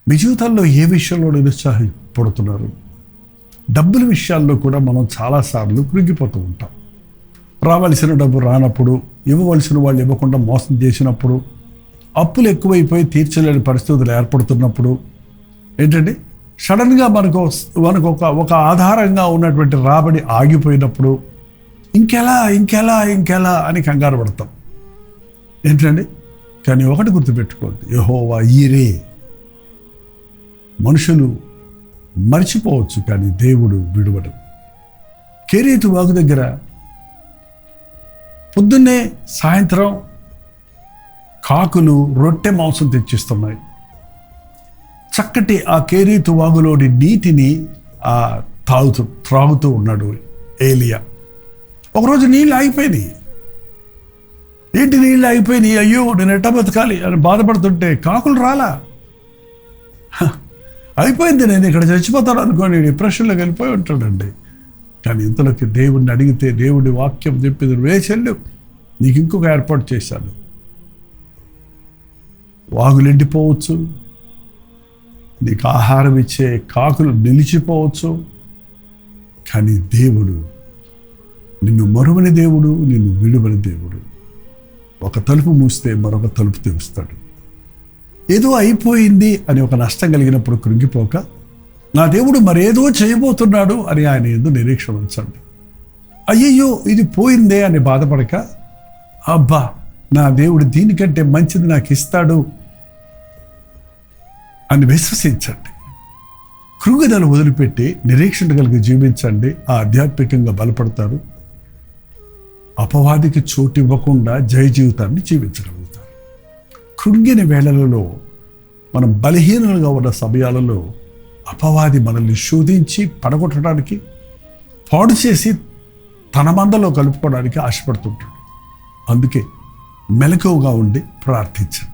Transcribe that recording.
మీ జీవితాల్లో ఏ విషయంలో నిరుత్సాహపడుతున్నారు? డబ్బుల విషయాల్లో కూడా మనం చాలాసార్లు కృంగిపోతూ ఉంటాం. రావాల్సిన డబ్బు రానప్పుడు, ఇవ్వవలసిన వాళ్ళు ఇవ్వకుండా మోసం చేసినప్పుడు, అప్పులు ఎక్కువైపోయి తీర్చలేని పరిస్థితులు ఏర్పడుతున్నప్పుడు ఏంటంటే సడన్గా మనకు ఒక ఆధారంగా ఉన్నటువంటి రాబడి ఆగిపోయినప్పుడు ఇంకెలా అని కంగారు పడతాం ఏంటండి. కానీ ఒకటి గుర్తుపెట్టుకోండి, యెహోవా ఈరే. మనుషులు మర్చిపోవచ్చు కానీ దేవుడు విడువడు. కెరీతు వాగు దగ్గర పొద్దున్నే సాయంత్రం కాకులు రొట్టె మాంసం తెచ్చిస్తున్నాయి. చక్కటి ఆ కెరీతు వాగులోని నీటిని త్రాగుతూ ఉన్నాడు ఏలియా. ఒకరోజు నీళ్ళు ఆగిపోయినాయి. ఏంటి నీళ్ళు ఆగిపోయినాయి, అయ్యో నేను ఎట్టా బతకాలి అని బాధపడుతుంటే కాకులు రాలా. అయిపోయింది, నేను ఇక్కడ చచ్చిపోతాను అనుకోని డిప్రెషన్లోకి వెళ్ళిపోయి ఉంటాడండి. కానీ ఇంతలోకి దేవుడిని అడిగితే దేవుడి వాక్యం చెప్పింది, వేచెల్లు నీకు ఇంకొక ఏర్పాటు చేశాను. వాగులు ఎండిపోవచ్చు, నీకు ఆహారం ఇచ్చే కాకులు నిలిచిపోవచ్చు, కానీ దేవుడు నిన్ను మరువని దేవుడు, నిన్ను విడువని దేవుడు. ఒక తలుపు మూస్తే మరొక తలుపు తెరుస్తాడు. ఏదో అయిపోయింది అని ఒక నష్టం కలిగినప్పుడు కృంగిపోక, నా దేవుడు మరేదో చేయబోతున్నాడు అని ఆయన యందు నిరీక్షణ ఉంచండి. అయ్యయ్యో ఇది పోయిందే అని బాధపడక, అబ్బా నా దేవుడు దీనికంటే మంచిది నాకు ఇస్తాడు అని విశ్వసించండి. కృంగుదల వదిలిపెట్టి నిరీక్షణ కలిగి జీవించండి. ఆధ్యాత్మికంగా బలపడతారు. అపవాదికి చోటు ఇవ్వకుండా జయ జీవితాన్ని జీవించగలుగుతారు. కృంగిన వేళలలో, మనం బలహీనులుగా ఉన్న సమయాలలో అపవాది మనల్ని శోధించి పడగొట్టడానికి, పాడు చేసి తన మందలో కలుపుకోవడానికి ఆశపడుతుంటాడు. అందుకే మెలకువగా ఉండి ప్రార్థించండి.